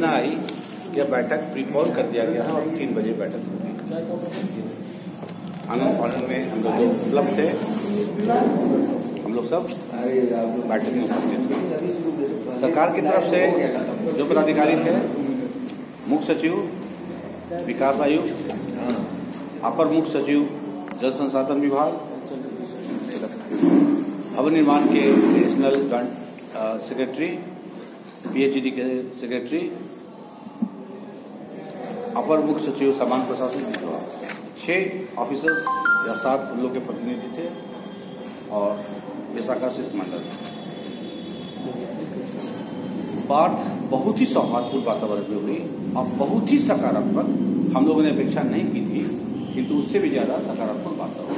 सूचना आई कि बैठक प्रीपोन कर दिया गया है और 3 बजे बैठक होगी। आनंद फानंद में हम लोग जो उपलब्ध थे, हम लोग सब बैठक में उपस्थित थे। सरकार की तरफ से जो पदाधिकारी थे, मुख्य सचिव, विकास आयुक्त, अपर मुख्य सचिव जल संसाधन विभाग, भवन निर्माण के नेशनल जॉइंट सेक्रेटरी, पीएचईडी के सेक्रेटरी, अपर मुख्य सचिव सामान्य प्रशासन विभाग, 6 ऑफिसर्स या 7 उन लोग के प्रतिनिधि थे और विशाखा शिष्टमंडल। बात बहुत ही सौहार्दपूर्ण वातावरण में हुई और बहुत ही सकारात्मक। हम लोगों ने अपेक्षा नहीं की थी, किंतु उससे भी ज्यादा सकारात्मक वातावरण।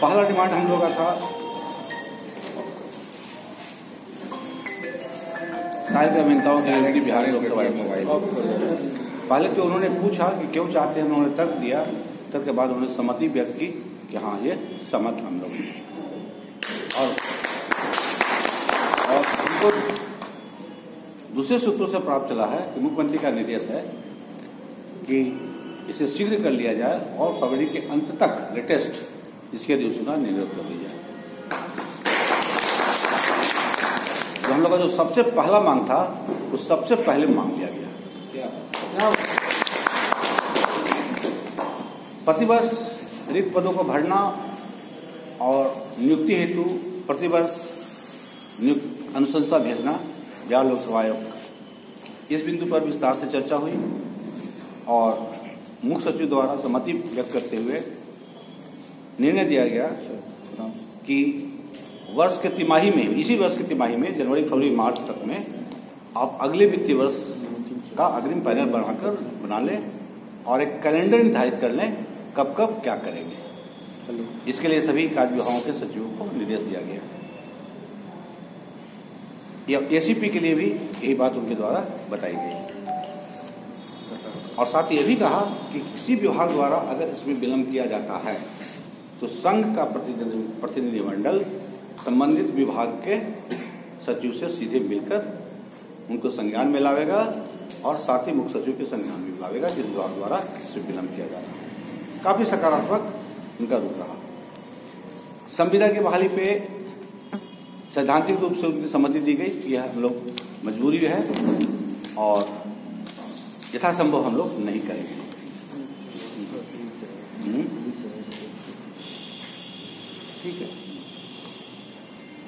पहला डिमांड हम लोगों का था सहायक अभियंताओं की बिहार लोकसभा मोबाइल। पहले तो उन्होंने पूछा कि क्यों चाहते हैं, उन्होंने तर्क दिया। तर्क के बाद उन्होंने सहमति व्यक्त की कि हाँ, ये सहमत हम लोग और उनको दूसरे सूत्रों से प्राप्त चला है कि मुख्यमंत्री का निर्देश है कि इसे शीघ्र कर लिया जाए और फरवरी के अंत तक लेटेस्ट इसकी अधिसूचना निर्गत कर दी जाए। तो हम लोग का जो सबसे पहला मांग था, वो सबसे पहले मांग लिया गया। प्रतिवर्ष रिक्त पदों को भरना और नियुक्ति हेतु प्रतिवर्ष अनुशंसा भेजना बिहार लोकसभा आयोग। इस बिंदु पर विस्तार से चर्चा हुई और मुख्य सचिव द्वारा सहमति व्यक्त करते हुए निर्णय दिया गया कि वर्ष के तिमाही में, इसी वर्ष की तिमाही में, जनवरी, फरवरी, मार्च तक में आप अगले वित्तीय वर्ष का अग्रिम पैनल बना लें और एक कैलेंडर निर्धारित कर लें कब कब क्या करेंगे। इसके लिए सभी कार्य विभागों के सचिवों को निर्देश दिया गया। एसीपी के लिए भी यही बात उनके द्वारा बताई गई और साथ ही यह भी कहा कि किसी विभाग द्वारा अगर इसमें विलंब किया जाता है तो संघ का प्रतिनिधिमंडल संबंधित विभाग के सचिव से सीधे मिलकर उनको संज्ञान में लावेगा और साथ ही मुख्य सचिव के संज्ञान में लावेगा जिस विभाग द्वारा इसमें विलंब किया जा रहा है। काफी सकारात्मक उनका रूप रहा। संविदा की बहाली पे सैद्धांतिक रूप से उनकी सहमति दी गई कि यह हम लोग मजबूरी है और यथासंभव हम लोग नहीं करेंगे। ठीक है।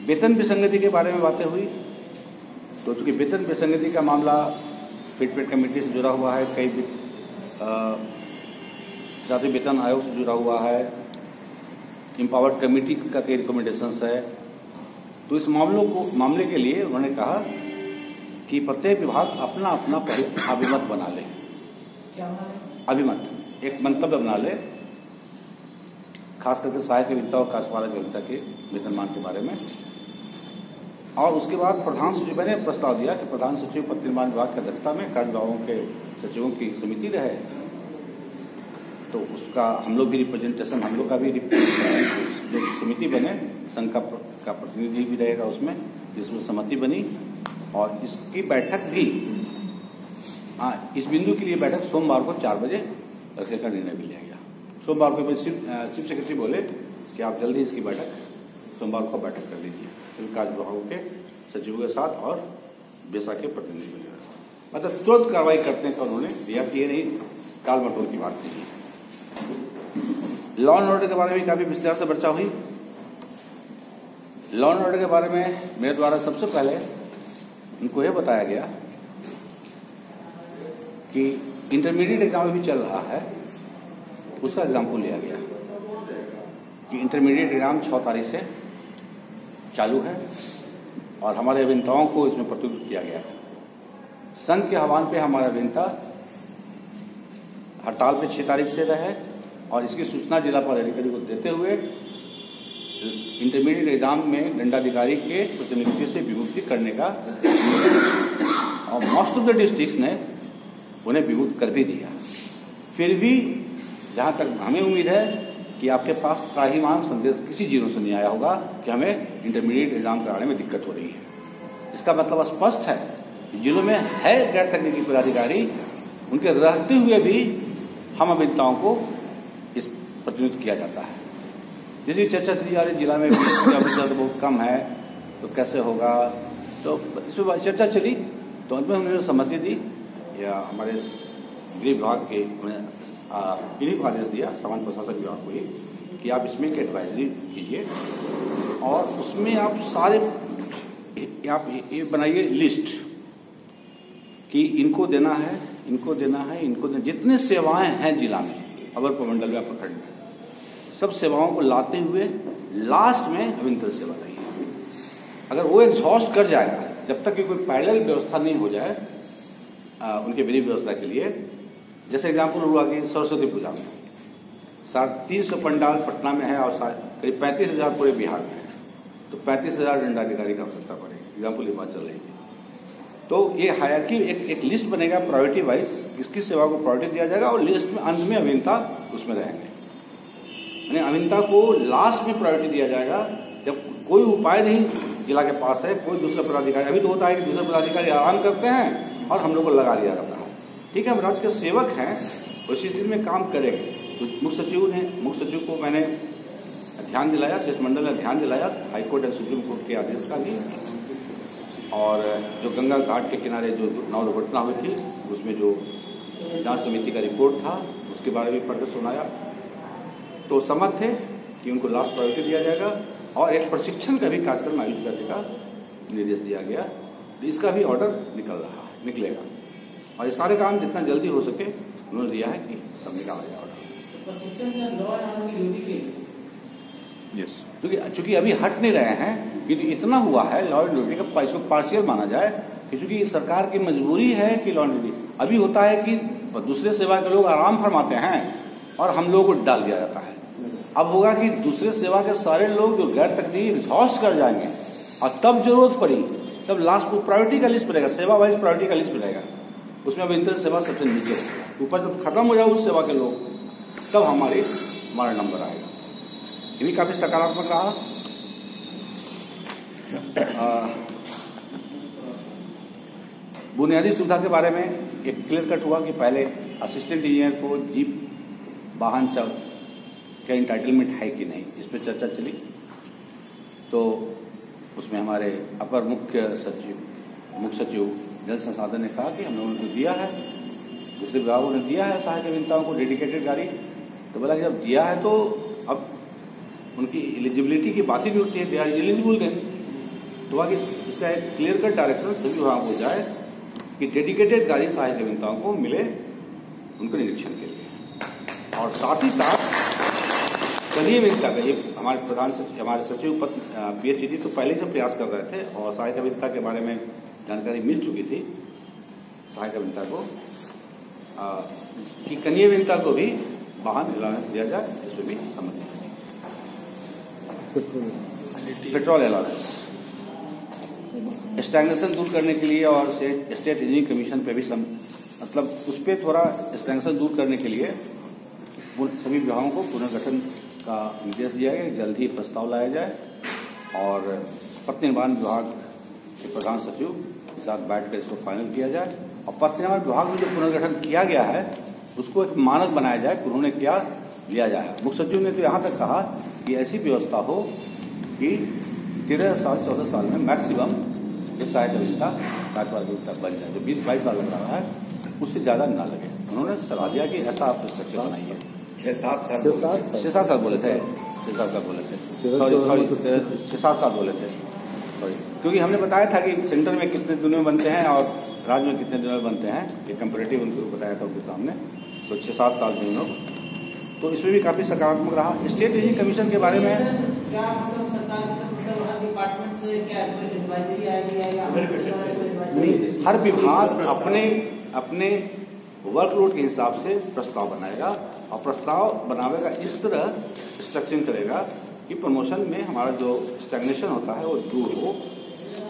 वेतन विसंगति के बारे में बातें हुई तो चूंकि वेतन विसंगति का मामला फिटमेट कमेटी से जुड़ा हुआ है, कई साथ ही वेतन आयोग से जुड़ा हुआ है, इम्पावर्ड कमेटी का कई रिकमेंडेशंस है। तो इस मामले के लिए उन्होंने कहा कि प्रत्येक विभाग अपना अपना अभिमत बना ले, अभिमत एक मंतव्य बना ले, खास करके सहायक अभियंता और कार्यपालक अभियंता के वेतनमान के बारे में। और उसके बाद प्रधान सचिव ने प्रस्ताव दिया कि प्रधान सचिव पत्र निर्माण विभाग की अध्यक्षता में कार्य विभागों के सचिवों की समिति रहे। तो उसका हम लोग भी रिप्रेजेंटेशन, हम लोग का भी जो समिति बने, संघ का प्रतिनिधि भी रहेगा उसमें, जिसमें सहमति बनी और इसकी बैठक भी, इस बिंदु के लिए बैठक सोमवार को 4 बजे रखने का निर्णय भी लिया गया। सोमवार को चीफ सेक्रेटरी बोले कि आप जल्दी इसकी बैठक सोमवार को बैठक कर लीजिए सभी कार्य विभागों के सचिवों के साथ और बेसा के प्रतिनिधियों के साथ। मतलब तुरंत कार्रवाई करने का उन्होंने दिया कि ये नहीं काल मटोल की बात नहीं है। लॉ एंड ऑर्डर के बारे में काफी विस्तार से चर्चा हुई। लॉ एंड ऑर्डर के बारे में मेरे द्वारा सबसे पहले उनको यह बताया गया कि इंटरमीडिएट एग्जाम भी चल रहा है, उसका एग्जाम्पल लिया गया कि इंटरमीडिएट एग्जाम 6 तारीख से चालू है और हमारे अभियंताओं को इसमें प्रतिनिधित्व किया गया था। संघ के आह्वान पे हमारे अभियंता हड़ताल पे 6 तारीख से रहे और इसकी सूचना जिला पदाधिकारी को देते हुए इंटरमीडिएट एग्जाम में दंडाधिकारी के प्रतिनिधित्व से विमुक्ति करने का, और मोस्ट ऑफ द डिस्ट्रिक्ट्स ने उन्हें विमुक्त कर भी दिया। फिर भी जहां तक हमें उम्मीद है कि आपके पास त्राहिमाम संदेश किसी जीरो से नहीं आया होगा कि हमें इंटरमीडिएट एग्जाम कराने में दिक्कत हो रही है। इसका मतलब स्पष्ट है जिलों में है गैर तकनीकी पदाधिकारी, उनके रहते हुए भी हम अभियंताओं को इस प्रतिनिधित्व किया जाता है। जैसे चर्चा चली जा रही जिला में ऑफिसर तो बहुत कम है, तो कैसे होगा, तो इस पर चर्चा चली, तो अंत में उन्होंने सहमति दी या हमारे गृह विभाग के इन्हीं को आदेश दिया, सामान्य प्रशासन विभाग को ही, कि आप इसमें एक एडवाइजरी कीजिए और उसमें आप सारे आप ये बनाइए लिस्ट कि इनको देना है, इनको देना है, इनको देना, जितने सेवाएं हैं जिला में, अवर प्रमंडल में, प्रखंड में, सब सेवाओं को लाते हुए लास्ट में अभियंता सेवा रही है। अगर वो एग्जॉस्ट कर जाएगा, जब तक कि कोई पैरेलल व्यवस्था नहीं हो जाए उनके विधि व्यवस्था के लिए, जैसे एग्जाम्पल हुआ कि सरस्वती पूजा में 350 पंडाल पटना में है और करीब 35,000 पूरे बिहार में है, तो 35,000 दंडाधिकारी की आवश्यकता पड़ेगी। एग्जाम्पल ये बात चल रही थी। तो ये हायरार्की एक लिस्ट बनेगा प्रायोरिटी वाइज, किसकी सेवा को प्रायोरिटी दिया जाएगा और लिस्ट में अंत में अभियंता उसमें रहेंगे। यानी अभियंता को लास्ट में प्रायोरिटी दिया जाएगा जब कोई उपाय नहीं जिला के पास है, कोई दूसरा पदाधिकारी। अभी तो होता है कि दूसरे पदाधिकारी आराम करते हैं और हम लोग को लगा दिया जाता है। ठीक है, हम राज्य के सेवक हैं, उसी स्थिति में काम करेंगे। तो मुख्य सचिव को मैंने ध्यान दिलाया, शिष्टमंडल ने ध्यान दिलाया हाईकोर्ट और सुप्रीम कोर्ट के आदेश का भी, और जो गंगा घाट के किनारे जो नाव दुर्घटना हुई थी उसमें जो जांच समिति का रिपोर्ट था उसके बारे में पढ़कर सुनाया, तो सहमत थे कि उनको लास्ट प्रायोरिटी दिया जाएगा और एक प्रशिक्षण का भी कार्यक्रम आयोजित करने का निर्देश दिया गया। तो इसका भी ऑर्डर निकलेगा और ये सारे काम जितना जल्दी हो सके उन्होंने दिया है कि सब निकाला जाए ऑर्डर। चूंकि अभी हट नहीं रहे हैं, कि इतना हुआ है लॉ एंड ड्यूटी का, इसको पार्शियल माना जाए कि चूंकि सरकार की मजबूरी है कि लॉ एंड ड्यूटी। अभी होता है कि दूसरे सेवा के लोग आराम फरमाते हैं और हम लोगों को डाल दिया जाता है। अब होगा कि दूसरे सेवा के सारे लोग जो गैर तकनीकी एग्जॉस्ट कर जाएंगे और तब जरूरत पड़ी तब लास्ट को प्रायोरिटी का लिस्ट बनेगा, सेवा वाइज प्रायोरिटी का लिस्ट बनेगा, उसमें अभियंता सेवा सबसे नीचे, ऊपर जब खत्म हो जाए उस सेवा के लोग तब हमारा नंबर आएगा। ये भी काफी सकारात्मक रहा। बुनियादी सुविधा के बारे में एक क्लियर कट हुआ कि पहले असिस्टेंट इंजीनियर को जीप वाहन का इंटाइटलमेंट है कि नहीं, इस पर चर्चा चली। तो उसमें हमारे अपर मुख्य सचिव जल संसाधन ने कहा कि हम लोगों ने दिया है, दूसरे विभागों ने दिया है सहायक अभियंताओं को डेडिकेटेड गाड़ी। तो बोला कि जब दिया है तो अब उनकी एलिजिबिलिटी की बात ही नहीं होती है, दे आर एलिजिबल देन। तो वहाँ इसका एक क्लियर कट डायरेक्शन सभी विभागों को जाए कि डेडिकेटेड गाड़ी सहायक अभियंताओं को मिले उनके निरीक्षण के लिए। और साथ ही साथ कनीय अभियंता का एक हमारे सचिव पीएचडी तो पहले से प्रयास कर रहे थे और सहायक अभियंता के बारे में जानकारी मिल चुकी थी सहायक अभियंता को कि कनीय अभियंता को भी वाहन अलाउंस दिया जाए, इस पर भी सहमति। पेट्रोल अलाउंस स्टैग्नेशन दूर करने के लिए और स्टेट इंजीनियरिंग कमीशन पे भी मतलब उस पर थोड़ा स्टैग्नेशन दूर करने के लिए सभी विभागों को पुनर्गठन का निर्देश दिया गया, जल्द ही प्रस्ताव लाया जाए और पथ निर्माण विभाग के प्रधान सचिव के साथ बैठकर इसको फाइनल किया जाए और पथ निर्माण विभाग में जो पुनर्गठन किया गया है उसको एक मानक बनाया जाए कि उन्होंने क्या लिया जाए। मुख्य सचिव ने तो यहाँ तक कहा कि ऐसी व्यवस्था हो कि 13 साल 14 साल में मैक्सिमम एक सहायक अभियंता बन जाए, जो 20-22 साल लग रहा है उससे ज्यादा ना लगे। उन्होंने सलाह दिया कि ऐसा आप स्ट्रक्चर बनाइए। 6-7 साल बोले थे, 6-7 साल बोले थे, क्योंकि हमने बताया था कि सेंटर में कितने दिनों में बनते हैं और राज्य में कितने दिनों में बनते हैं, ये कंपेरेटिव उनको बताया था उनके सामने। तो 6-7 साल दिनों, तो इसमें भी काफी सकारात्मक रहा। स्टेट इंजीनियरिंग कमीशन के बारे में क्या मतलब सरकार डिपार्टमेंट से क्या एडवाइजरी आएगी? हर विभाग अपने वर्कलोड के हिसाब से प्रस्ताव बनाएगा और प्रस्ताव बनावेगा इस तरह स्ट्रक्चरिंग करेगा कि प्रमोशन में हमारा जो स्टैग्नेशन होता है वो दूर हो,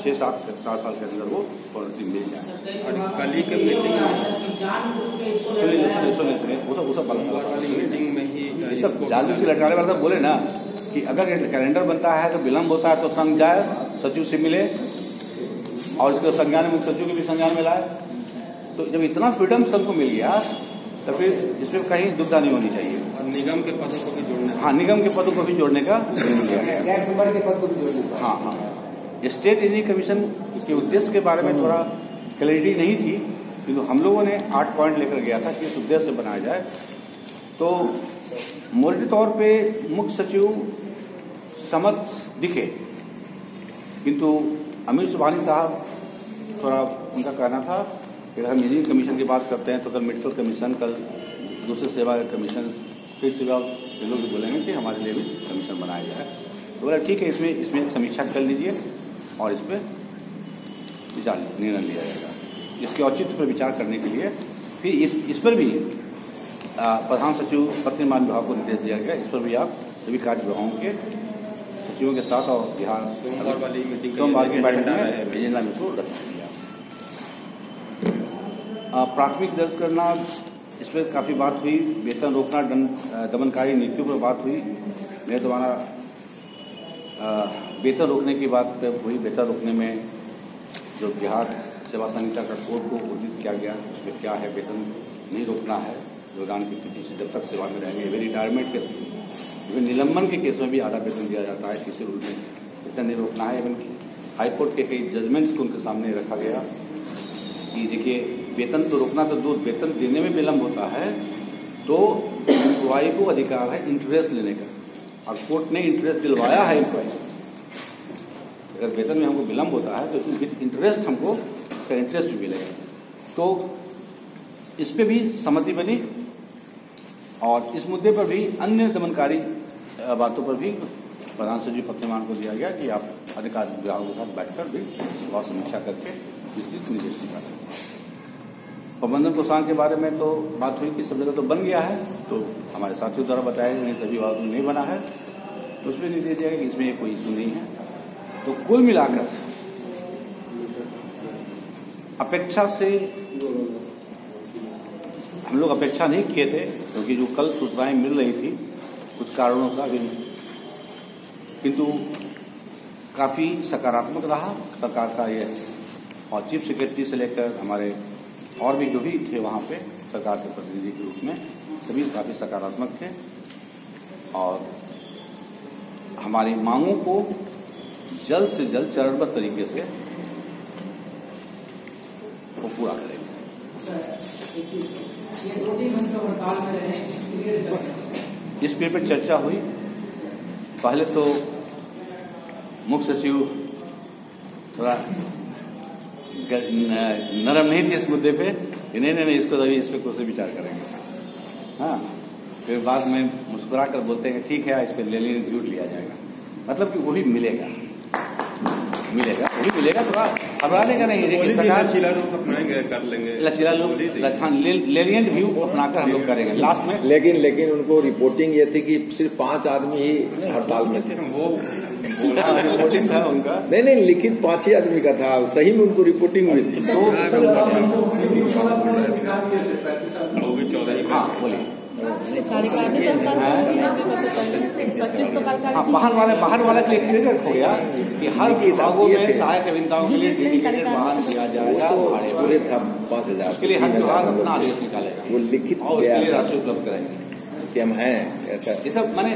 6-7 साल के अंदर वो पॉलिसी मिल जाए। और कल ही के मीटिंग में सब जालू से लटकाने वाला बोले ना कि अगर कैलेंडर बनता है तो विलम्ब होता है तो संघ जाए, सचिव से मिले, और इसके संज्ञान मुख्य सचिव के भी संज्ञान में लाए। तो जब इतना फ्रीडम सबको मिल गया तो फिर इसमें कहीं दुविधा नहीं होनी चाहिए। निगम के पदों को भी जोड़ने, हाँ, निगम के पदों को भी जोड़ने का के पद को भी जोड़ने का। हाँ हाँ, स्टेट इंजीनियरिंग कमीशन के उद्देश्य के बारे में थोड़ा क्लैरिटी नहीं थी, किंतु हम लोगों ने 8 पॉइंट लेकर गया था कि इस उद्देश्य से बनाया जाए। तो मोटे तौर पे मुख्य सचिव सहमत दिखे, किंतु अमीर सुबहानी साहब थोड़ा उनका कहना था कि हम इंजीनियरिंग कमीशन की बात करते हैं तो कल मेडिकल कमीशन, कल दूसरे सेवा कमीशन, फिर सेवा ये लोग बोलेंगे कि हमारे लिए भी कमीशन बनाया जाए। तो बोला ठीक है, इसमें एक समीक्षा कर लीजिए और इस पर विचार निर्णय लिया जाएगा। इसके औचित्य पर विचार करने के लिए फिर इस पर भी प्रधान सचिव पत्र निर्माण विभाग को निर्देश दिया गया। इस पर भी आप सभी कार्य विभागों के सचिवों के साथ और बिहार सोमवार की बैठक में एजेंडा में उसको रख दिया। प्राथमिक दर्ज करना, इस पर काफी बात हुई। वेतन रोकना, दमनकारी नीतियों पर बात हुई। मेरे द्वारा वेतन रोकने की बात हुई। वेतन रोकने में जो बिहार सेवा संहिता का कोड को उद्धृत किया गया, उसमें क्या है, वेतन नहीं रोकना है योगदान की तिथि से जब तक सेवा में रहेंगे। इवन रिटायरमेंट केस, इवन निलंबन के केस में भी आधा वेतन दिया जाता है। किसी रूल में वेतन नहीं रोकना है। इवन हाईकोर्ट के कई जजमेंट्स को उनके सामने रखा गया कि देखिए, वेतन तो रोकना तो दूर, वेतन देने में विलंब होता है तो एम्प्लॉय को अधिकार है इंटरेस्ट लेने का, और कोर्ट ने इंटरेस्ट दिलवाया है एम्प्लॉय। अगर वेतन में हमको विलंब होता है तो इसमें विद इंटरेस्ट हमको इंटरेस्ट भी मिलेगा। तो इस पे भी सहमति बनी और इस मुद्दे पर भी अन्य दमनकारी बातों पर भी प्रधान सचिव पत्र निर्माण को दिया गया कि आप अधिकारी विभागों के साथ बैठकर भी इसकी समीक्षा करके विस्तृत निर्देश निकालें। प्रबंधन कोषांग के बारे में तो बात हुई कि सब जगह तो बन गया है, तो हमारे साथियों द्वारा बताया गया सभी विभागों में नहीं बना है, तो उसमें निर्देश दिया गया कि इसमें कोई इशू नहीं है। तो कुल मिलाकर अपेक्षा से हम लोग अपेक्षा नहीं किए थे, क्योंकि जो कल सूचनाएं मिल रही थी कुछ कारणों से अभी, किंतु काफी सकारात्मक रहा सरकार का ये, और चीफ सेक्रेटरी से लेकर हमारे और भी जो भी थे वहां पे सरकार के प्रतिनिधि के रूप में सभी काफी सकारात्मक थे और हमारी मांगों को जल्द से जल्द चरणबद्ध तरीके से वो पूरा करेंगे। इस पेड़ पर चर्चा हुई। पहले तो मुख्य सचिव थोड़ा नरम नहीं थे इस मुद्दे पे, नहीं इसको अभी इस पे कुछ विचार करेंगे। हाँ, फिर बाद में मुस्कुरा कर बोलते हैं ठीक है, इस पे झूठ लिया जाएगा। मतलब कि वो भी मिलेगा, वो भी मिलेगा, थोड़ा घबराने का नहीं। देखिए, सरकार लचीला रूप अपनाएंगे, कर लेंगे, लचीला रूप, लेनियंट व्यू अपनाकर हम लोग करेंगे लास्ट में। लेकिन उनको रिपोर्टिंग ये थी कि सिर्फ 5 आदमी ही हड़ताल में थे। वो रिपोर्टिंग था उनका, नहीं लिखित 5 ही आदमी का था, सही में उनको रिपोर्टिंग हुई थी। वो भी 14 ही। हाँ बोलिए। हाँ, बाहर वाला के लिए क्लियर हो गया कि हर विभागों में सहायक अभियंताओं के लिए डेडिकेटेड वाहन दिया जाएगा। पूरे 5,000 उसके लिए हर विभाग अपना आदेश निकालेगा, वो लिखित और उसके लिए राशि उपलब्ध कराएंगे कि हम हैं ऐसा। ये सब मैंने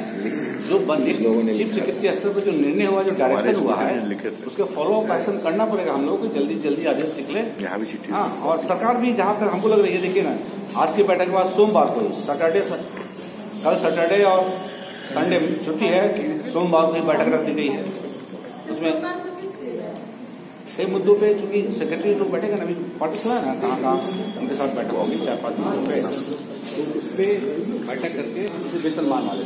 जो लोगों ने चीफ सेक्रेटरी स्तर पर जो निर्णय हुआ, जो डायरेक्शन हुआ है, उसके फॉलो अप एक्शन करना पड़ेगा हम लोगों को। जल्दी आदेश निकले। हाँ, और सरकार भी जहां तक हमको लग रही है, देखिए ना, आज की बैठक के बाद सोमवार को कल सैटरडे और संडे छुट्टी है, सोमवार को ही बैठक रख दी गई है। उसमें कई मुद्दों पे चूंकि सेक्रेटरी लोग बैठेगा ना, अभी पार्टिकुलर है ना कहाँ उनके साथ बैठक होगी 4-5 मुद्दों पे, तो उस पर बैठक करके उसे वेतन मान वाले